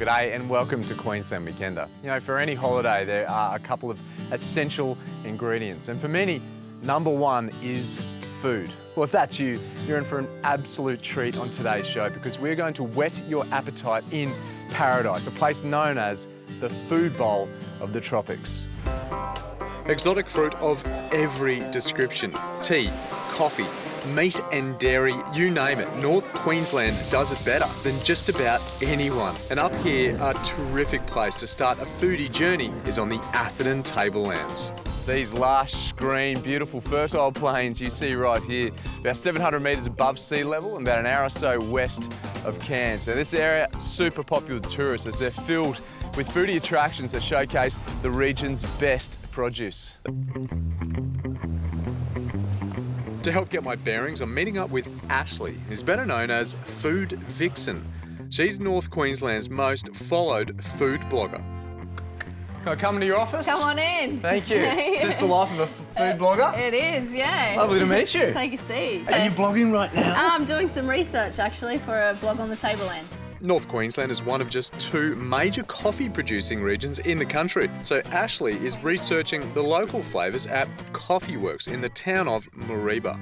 G'day and welcome to Queensland Weekender. You know, for any holiday there are a couple of essential ingredients, and for many, number one is food. Well, if that's you, you're in for an absolute treat on today's show because we're going to whet your appetite in paradise, a place known as the food bowl of the tropics. Exotic fruit of every description. Tea, coffee, meat and dairy, you name it. North Queensland does it better than just about anyone. And up here, a terrific place to start a foodie journey is on the Atherton Tablelands. These lush, green, beautiful, fertile plains you see right here, about 700 metres above sea level and about an hour or so west of Cairns. Now this area, super popular with tourists as they're filled with foodie attractions that showcase the region's best produce. To help get my bearings, I'm meeting up with Ashley, who's better known as Food Vixen. She's North Queensland's most followed food blogger. Can I come into your office? Come on in. Thank you. Is this the life of a food blogger? It is, yeah. Lovely to meet you. Take a seat. Are you blogging right now? I'm doing some research actually for a blog on the Tablelands. North Queensland is one of just two major coffee producing regions in the country. So Ashley is researching the local flavours at Coffee Works in the town of Mareeba.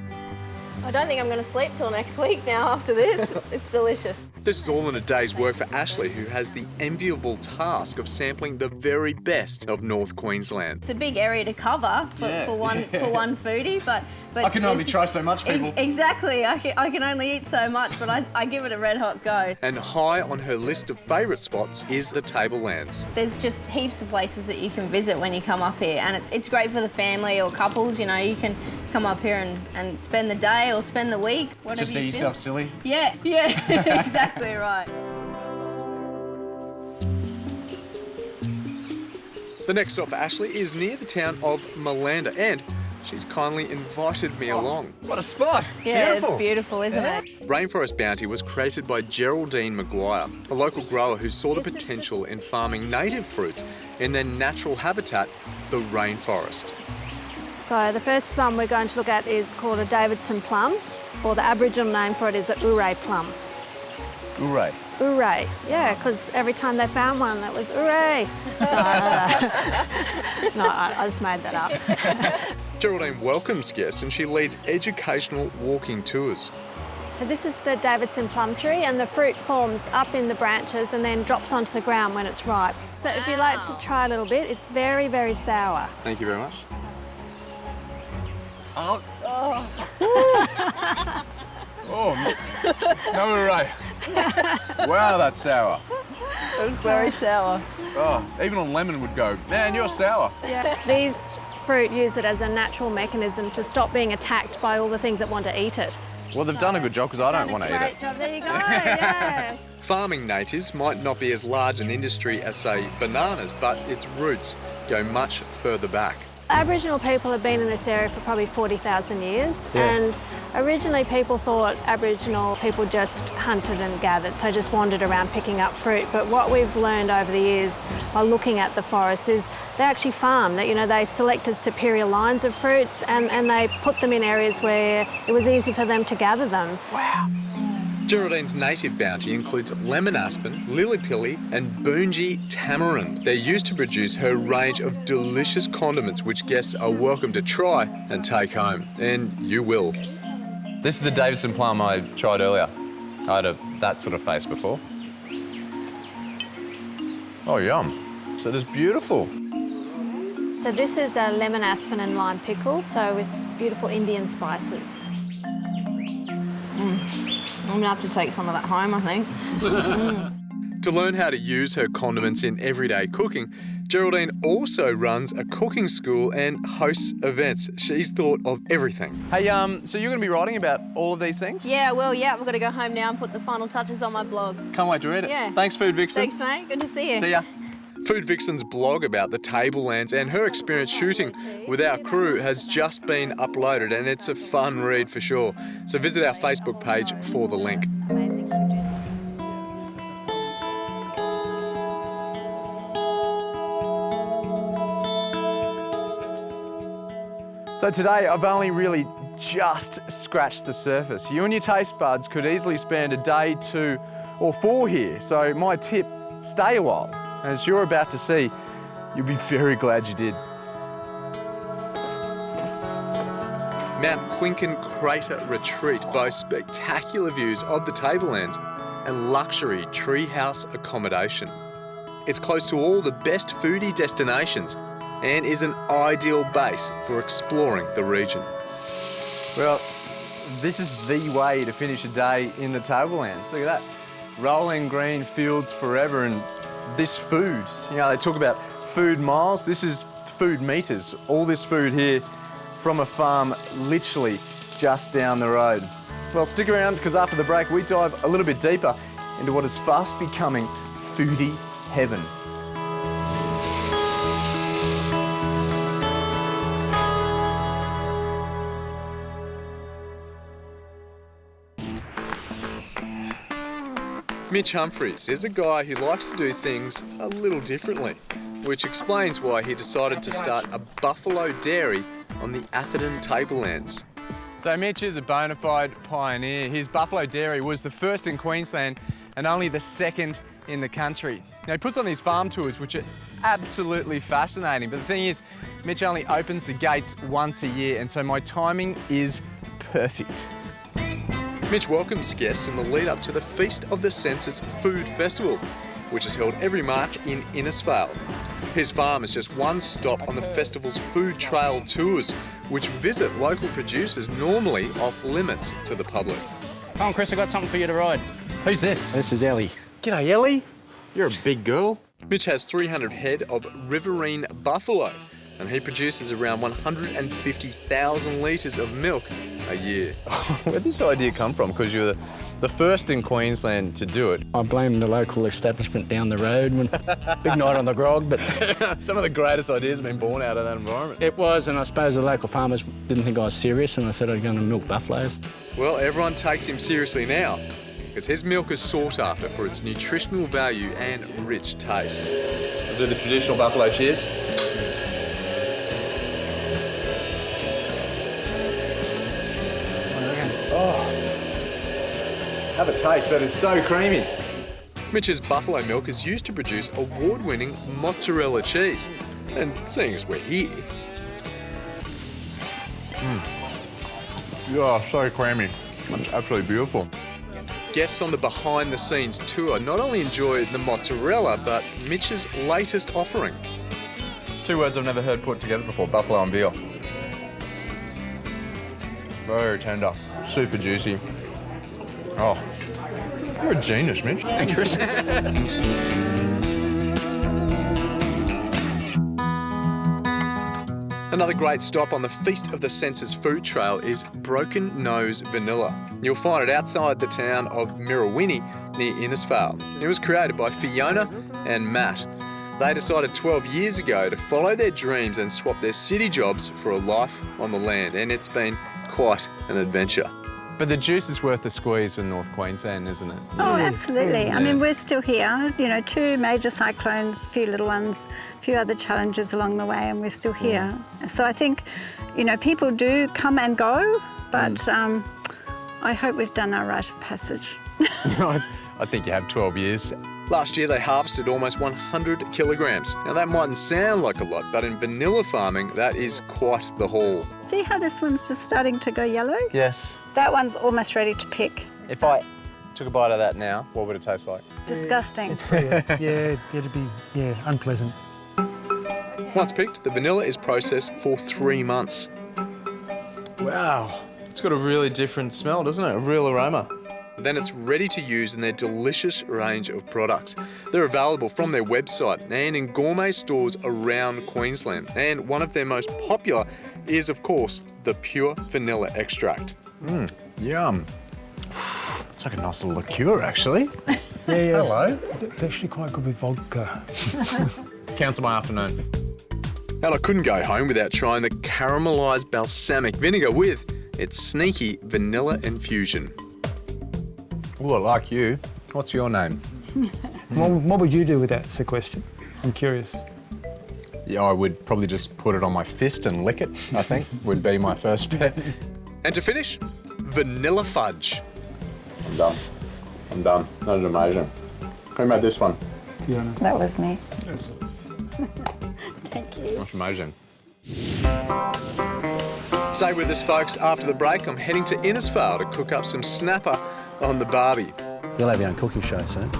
I don't think I'm going to sleep till next week now after this. It's delicious. This is all in a day's work for Ashley, who has the enviable task of sampling the very best of North Queensland. It's a big area to cover for one foodie, but I can only try so much, people. Exactly. I can only eat so much, but I give it a red hot go. And high on her list of favourite spots is the Tablelands. There's just heaps of places that you can visit when you come up here, and it's great for the family or couples. You know, you can come up here and spend the day or spend the week, whatever. Just see yourself silly? Yeah, exactly right. The next stop for Ashley is near the town of Malanda, and she's kindly invited me along. What a spot! It's beautiful. It's beautiful, isn't it? Rainforest Bounty was created by Geraldine Maguire, a local grower who saw the potential in farming native fruits in their natural habitat, the rainforest. So the first one we're going to look at is called a Davidson plum, or the Aboriginal name for it is a Ouray plum. Ouray? Ouray, yeah, because every time they found one, it was Ouray. No, I just made that up. Geraldine welcomes guests and she leads educational walking tours. So this is the Davidson plum tree, and the fruit forms up in the branches and then drops onto the ground when it's ripe. So if you'd like to try a little bit, it's very, very sour. Thank you very much. Oh. No Ouray. Wow, that's sour. It's very sour. Oh, even on lemon would go, man, you're sour. Yeah. These fruit use it as a natural mechanism to stop being attacked by all the things that want to eat it. Well, they've done a good job because I don't want to eat it. Great job, there you go, yeah. Farming natives might not be as large an industry as, say, bananas, but its roots go much further back. Aboriginal people have been in this area for probably 40,000 years, and originally people thought Aboriginal people just hunted and gathered, so just wandered around picking up fruit. But what we've learned over the years by looking at the forest is they actually farmed. That, you know, they selected superior lines of fruits and they put them in areas where it was easy for them to gather them. Wow. Geraldine's native bounty includes lemon aspen, lillipilli and boonji tamarind. They're used to produce her range of delicious condiments which guests are welcome to try and take home. And you will. This is the Davidson plum I tried earlier. I had that sort of face before. Oh, yum. So it's beautiful. So this is a lemon aspen and lime pickle, so with beautiful Indian spices. I'm going to have to take some of that home, I think. To learn how to use her condiments in everyday cooking, Geraldine also runs a cooking school and hosts events. She's thought of everything. Hey, so you're going to be writing about all of these things? Yeah, well, yeah, I've got to go home now and put the final touches on my blog. Can't wait to read it. Yeah. Thanks, Food Vixen. Thanks, mate. Good to see you. See ya. Food Vixen's blog about the Tablelands and her experience shooting with our crew has just been uploaded, and it's a fun read for sure. So visit our Facebook page for the link. Amazing producers. So today I've only really just scratched the surface. You and your taste buds could easily spend a day, 2 or 4 here. So my tip stay a while. And as you're about to see, you'll be very glad you did. Mount Quincan Crater Retreat boasts spectacular views of the tablelands and luxury treehouse accommodation. It's close to all the best foodie destinations and is an ideal base for exploring the region. Well, this is the way to finish a day in the tablelands. Look at that. Rolling green fields forever, and this food. You know, they talk about food miles. This is food meters. All this food here from a farm literally just down the road. Well, stick around, because after the break we dive a little bit deeper into what is fast becoming foodie heaven. Mitch Humphries is a guy who likes to do things a little differently, which explains why he decided to start a buffalo dairy on the Atherton tablelands. So Mitch is a bona fide pioneer. His buffalo dairy was the first in Queensland and only the second in the country. Now, he puts on these farm tours, which are absolutely fascinating. But the thing is, Mitch only opens the gates once a year, and so my timing is perfect. Mitch welcomes guests in the lead up to the Feast of the Senses Food Festival, which is held every March in Innisfail. His farm is just one stop on the festival's food trail tours, which visit local producers normally off limits to the public. Come on, Chris, I've got something for you to ride. Who's this? This is Ellie. G'day, Ellie. You're a big girl. Mitch has 300 head of riverine buffalo, and he produces around 150,000 litres of milk a year. Where'd this idea come from? Because you're the first in Queensland to do it. I blame the local establishment down the road. Big night on the grog, but... Some of the greatest ideas have been born out of that environment. It was, and I suppose the local farmers didn't think I was serious, and I said I'd go and milk buffaloes. Well, everyone takes him seriously now, because his milk is sought after for its nutritional value and rich taste. I'll do the traditional buffalo cheers. Have a taste, that is so creamy. Mitch's buffalo milk is used to produce award-winning mozzarella cheese. And seeing as we're here... Yeah, so creamy. It's absolutely beautiful. Guests on the behind-the-scenes tour not only enjoy the mozzarella, but Mitch's latest offering. Two words I've never heard put together before, buffalo and veal. Very tender, super juicy. Oh, you're a genius, Mitch. Thanks, Chris. Another great stop on the Feast of the Senses food trail is Broken Nose Vanilla. You'll find it outside the town of Mirrawinny near Innisfail. It was created by Fiona and Matt. They decided 12 years ago to follow their dreams and swap their city jobs for a life on the land, and it's been quite an adventure. But the juice is worth the squeeze with North Queensland, isn't it? Oh, absolutely. I mean, we're still here. You know, 2 major cyclones, a few little ones, a few other challenges along the way, and we're still here. So I think, you know, people do come and go, but I hope we've done our rite of passage. I think you have 12 years. Last year they harvested almost 100 kilograms. Now that mightn't sound like a lot, but in vanilla farming, that is quite the haul. See how this one's just starting to go yellow? Yes. That one's almost ready to pick. If I took a bite of that now, what would it taste like? Disgusting. It's pretty, it'd be, unpleasant. Once picked, the vanilla is processed for 3 months. Wow. It's got a really different smell, doesn't it? A real aroma. Then it's ready to use in their delicious range of products. They're available from their website and in gourmet stores around Queensland. And one of their most popular is, of course, the pure vanilla extract. Yum. It's like a nice little liqueur, actually. Yeah. Hello. It's actually quite good with vodka. Cancel my afternoon. And I couldn't go home without trying the caramelised balsamic vinegar with its sneaky vanilla infusion. Oh, I like you. What's your name? What would you do with that? It's a question. I'm curious. Yeah, I would probably just put it on my fist and lick it, I think, would be my first bet. And to finish, vanilla fudge. I'm done. That is amazing. Who made this one? Fiona? That was me. Thank you. That's amazing. Stay with us, folks. After the break, I'm heading to Innisfail to cook up some snapper on the barbie. You'll have your own cooking show soon.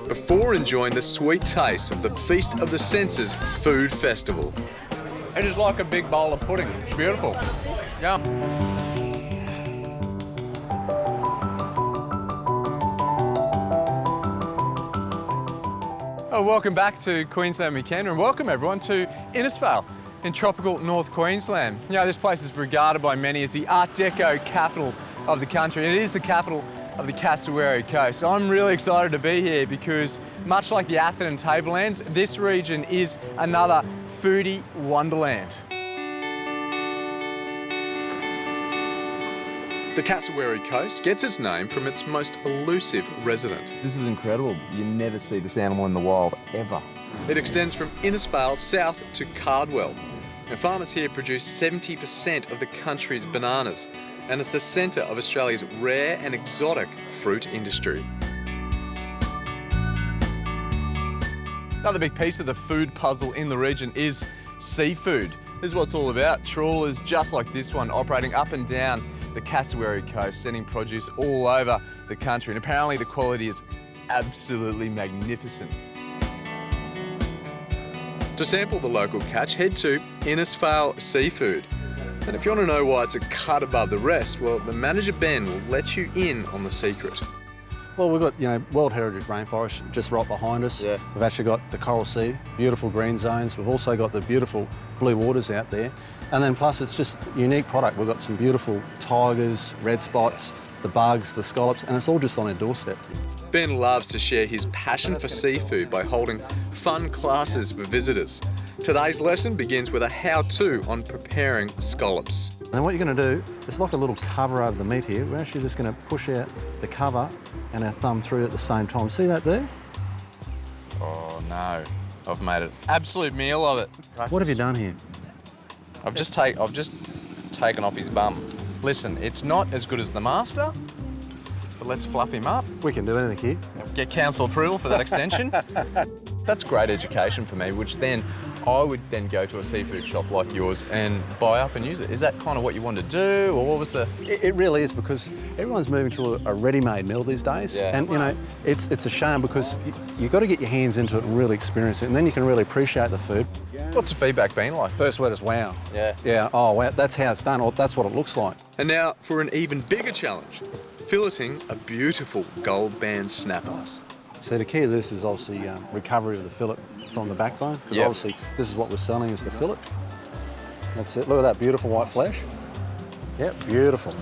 Before enjoying the sweet taste of the Feast of the Senses Food Festival. It is like a big bowl of pudding. It's beautiful. Yum. Oh, welcome back to Queensland Weekender, and welcome everyone to Innisfail in tropical North Queensland. You know, this place is regarded by many as the Art Deco capital of the country, and it is the capital of the Cassowary Coast. I'm really excited to be here because, much like the Atherton Tablelands, this region is another foodie wonderland. The Cassowary Coast gets its name from its most elusive resident. This is incredible. You never see this animal in the wild, ever. It extends from Innisfail south to Cardwell. And farmers here produce 70% of the country's bananas, and it's the centre of Australia's rare and exotic fruit industry. Another big piece of the food puzzle in the region is seafood. This is what it's all about. Trawlers just like this one operating up and down the Cassowary Coast, sending produce all over the country. And apparently the quality is absolutely magnificent. To sample the local catch, head to Innisfail Seafood. And if you want to know why it's a cut above the rest, well, the manager Ben will let you in on the secret. Well, we've got, World Heritage Rainforest just right behind us. Yeah. We've actually got the Coral Sea, beautiful green zones. We've also got the beautiful blue waters out there. And then plus it's just a unique product. We've got some beautiful tigers, red spots, the bugs, the scallops, and it's all just on our doorstep. Ben loves to share his passion for seafood by holding fun classes for visitors. Today's lesson begins with a how-to on preparing scallops. And what you're going to do, it's like a little cover over the meat here. We're actually just going to push out the cover and our thumb through at the same time. See that there? Oh no, I've made an absolute meal of it. What have you done here? I've just taken off his bum. Listen, it's not as good as the master, but let's fluff him up. We can do anything here. Get council approval for that extension. That's great education for me, which then I would then go to a seafood shop like yours and buy up and use it. Is that kind of what you want to do, or what was the... It really is, because everyone's moving to a ready-made meal these days. Yeah. And, it's a shame because you've got to get your hands into it and really experience it, and then you can really appreciate the food. What's the feedback been like? First word is wow. Yeah. Yeah, oh wow, that's how it's done, or that's what it looks like. And now for an even bigger challenge, filleting a beautiful gold band snapper. So the key to this is obviously recovery of the fillet from the backbone, because Yep. obviously this is what we're selling is the fillet. That's it, look at that beautiful white flesh. Yep, beautiful.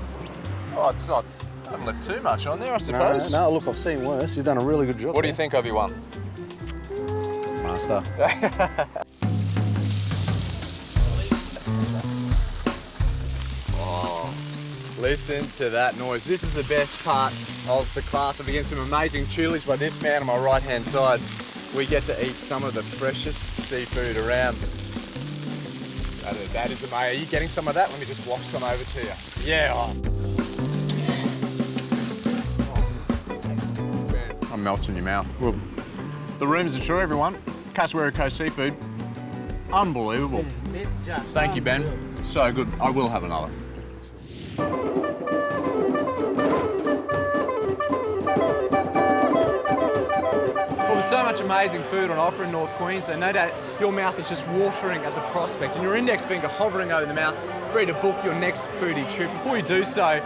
Oh, it's not... I haven't left too much on there, I suppose. No, look, I've seen worse. You've done a really good job. What do you think, Obi-Wan? Master. Listen to that noise. This is the best part of the class. I'm against some amazing tulies by this man on my right-hand side. We get to eat some of the freshest seafood around. That is amazing. Are you getting some of that? Let me just wash some over to you. Yeah. Oh. I'm melting in your mouth. Well, the room is insured, everyone. Cassowary Coast seafood. Unbelievable. Thank you, Ben. So good. I will have another. Well, there's so much amazing food on offer in North Queensland. No doubt your mouth is just watering at the prospect and your index finger hovering over the mouse, ready to book your next foodie trip. Before you do so,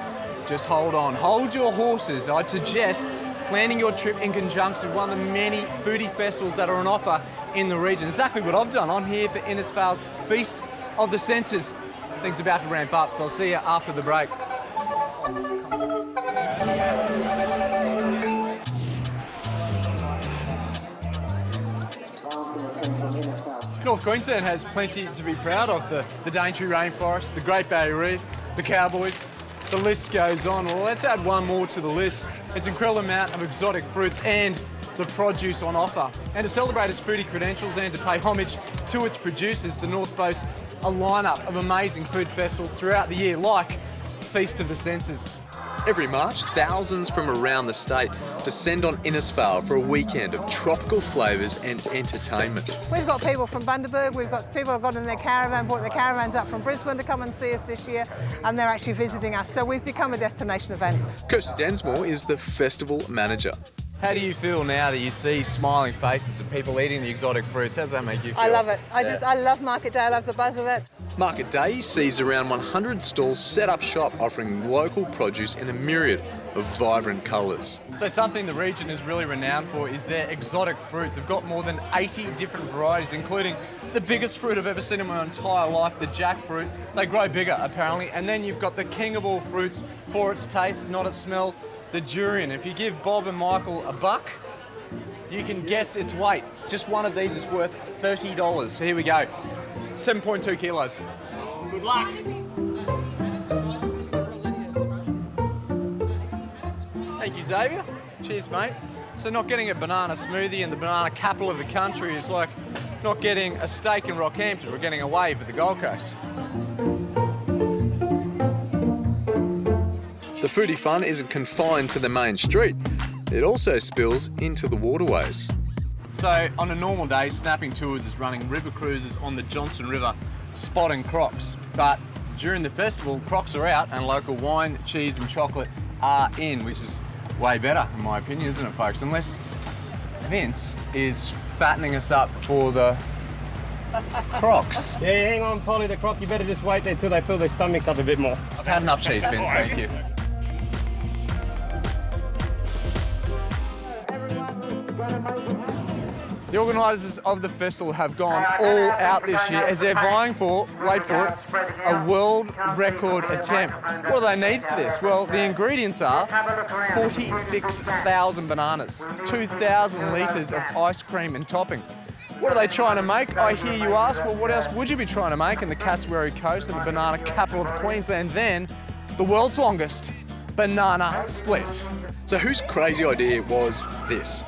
just hold on. Hold your horses. I'd suggest planning your trip in conjunction with one of the many foodie festivals that are on offer in the region. Exactly what I've done. I'm here for Innisfail's Feast of the Senses. Things are about to ramp up, so I'll see you after the break. North Queensland has plenty to be proud of. The Daintree Rainforest, the Great Barrier Reef, the Cowboys, the list goes on. Well, let's add one more to the list. It's an incredible amount of exotic fruits and the produce on offer. And to celebrate its foodie credentials and to pay homage to its producers, the North boasts a lineup of amazing food festivals throughout the year, like Feast of the Senses. Every March, thousands from around the state descend on Innisfail for a weekend of tropical flavours and entertainment. We've got people from Bundaberg, we've got people who've got in their caravan, brought their caravans up from Brisbane to come and see us this year, and they're actually visiting us. So we've become a destination event. Kirsty Densmore is the festival manager. How do you feel now that you see smiling faces of people eating the exotic fruits? How does that make you feel? I love it. I love Market Day, I love the buzz of it. Market Day sees around 100 stalls set up shop offering local produce in a myriad of vibrant colours. So something the region is really renowned for is their exotic fruits. They've got more than 80 different varieties, including the biggest fruit I've ever seen in my entire life, the jackfruit. They grow bigger, apparently. And then you've got the king of all fruits for its taste, not its smell, the durian. If you give Bob and Michael a buck, you can guess its weight. Just one of these is worth $30. So here we go. 7.2 kilos. Good luck. Thank you, Xavier. Cheers, mate. So not getting a banana smoothie in the banana capital of the country is like not getting a steak in Rockhampton or getting a wave at the Gold Coast. The foodie fun isn't confined to the main street. It also spills into the waterways. So on a normal day, Snapping Tours is running river cruises on the Johnstone River, spotting crocs. But during the festival, crocs are out and local wine, cheese and chocolate are in, which is way better, in my opinion, isn't it, folks? Unless Vince is fattening us up for the crocs. Yeah, hang on, Polly, the crocs. You better just wait there till they fill their stomachs up a bit more. I've had enough cheese, Vince, thank you. The organisers of the festival have gone all out this year as they're vying for, wait for it, a world record attempt. What do they need for this? Well, the ingredients are 46,000 bananas, 2,000 litres of ice cream and topping. What are they trying to make? I hear you ask. Well, what else would you be trying to make in the Cassowary Coast and the banana capital of Queensland? Then, the world's longest banana split. So whose crazy idea was this?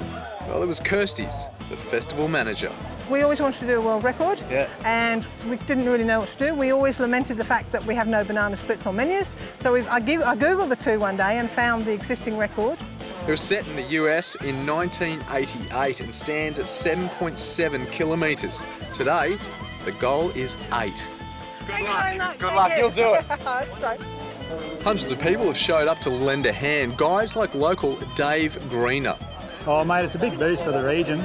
Well, it was Kirsty's, the festival manager. We always wanted to do a world record, and we didn't really know what to do. We always lamented the fact that we have no banana splits on menus. So I googled the two one day and found the existing record. It was set in the US in 1988 and stands at 7.7 kilometres. Today, the goal is 8. Thank you very much. Good luck, you'll do it. I hope so. Hundreds of people have showed up to lend a hand. Guys like local Dave Greener. Oh, mate, it's a big boost for the region.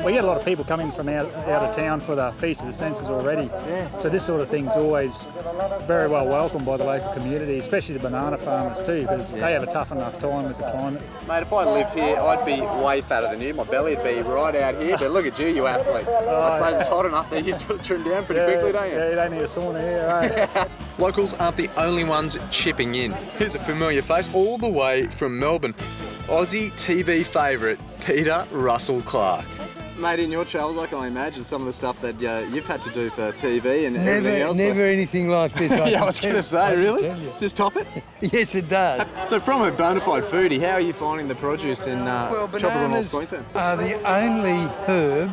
We get a lot of people coming from out of town for the Feast of the Senses already. So this sort of thing's always very well welcomed by the local community, especially the banana farmers too, because they have a tough enough time with the climate. Mate, if I lived here, I'd be way fatter than you. My belly'd be right out here, but look at you, you athlete. I suppose it's hot enough that you sort of trim down pretty quickly, don't you? Yeah, you don't need a sauna here, eh? Locals aren't the only ones chipping in. Here's a familiar face all the way from Melbourne. Aussie TV favourite, Peter Russell Clark. Mate, in your travels, I can only imagine some of the stuff that you've had to do for TV and everything else. Never anything like this. Yeah, I was going to say, really? Does this top it? Yes, it does. So from a bona fide foodie, how are you finding the produce in tropical North Queensland? Are the only herb,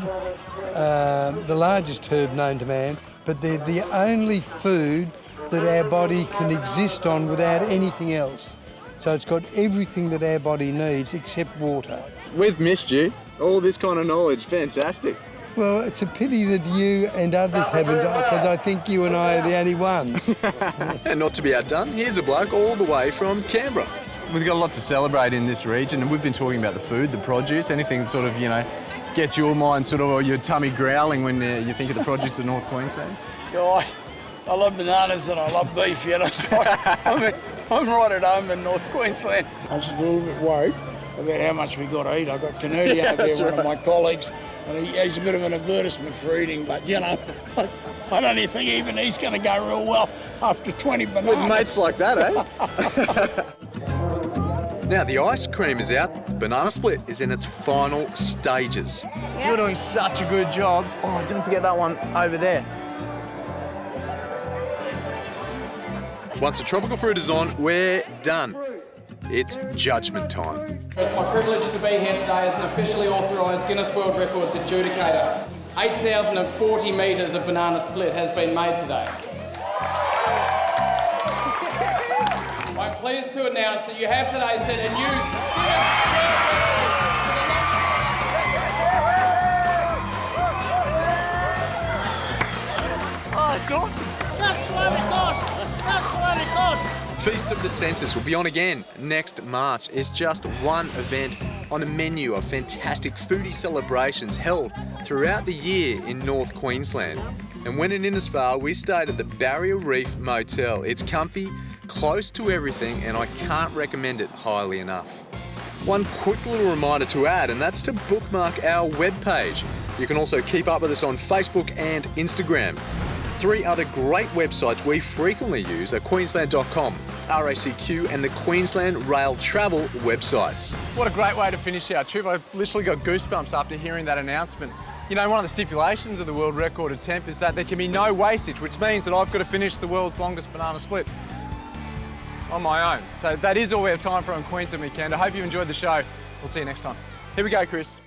the largest herb known to man, but they're the only food that our body can exist on without anything else. So it's got everything that our body needs except water. We've missed you. All this kind of knowledge, fantastic. Well, it's a pity that you and others haven't, because I think you and I are the only ones. And not to be outdone, here's a bloke all the way from Canberra. We've got a lot to celebrate in this region, and we've been talking about the food, the produce, anything that sort of, gets your mind sort of, or your tummy growling when you think of the produce of North Queensland. I love bananas and I love beef, so I'm right at home in North Queensland. I'm just a little bit worried about how much we got to eat. I've got Canadian up there, one of my colleagues, and he's a bit of an advertisement for eating, but I don't even think even he's going to go real well after 20 bananas. With mates like that, eh? Now the ice cream is out, banana split is in its final stages. You're doing such a good job. Oh, don't forget that one over there. Once the tropical fruit is on, we're done. It's judgment time. It's my privilege to be here today as an officially authorised Guinness World Records adjudicator. 8,040 metres of banana split has been made today. My pleased to announce that you have today set a new Guinness Oh, it's awesome. That's what it cost. That's what it cost. Feast of the Senses will be on again next March. It's just one event on a menu of fantastic foodie celebrations held throughout the year in North Queensland. And when in Innisfail, we stayed at the Barrier Reef Motel. It's comfy, close to everything, and I can't recommend it highly enough. One quick little reminder to add, and that's to bookmark our webpage. You can also keep up with us on Facebook and Instagram. 3 other great websites we frequently use are Queensland.com, RACQ and the Queensland Rail Travel websites. What a great way to finish our trip. I literally got goosebumps after hearing that announcement. You know, one of the stipulations of the world record attempt is that there can be no wastage, which means that I've got to finish the world's longest banana split on my own. So that is all we have time for on Queensland Weekend. I hope you enjoyed the show. We'll see you next time. Here we go, Chris.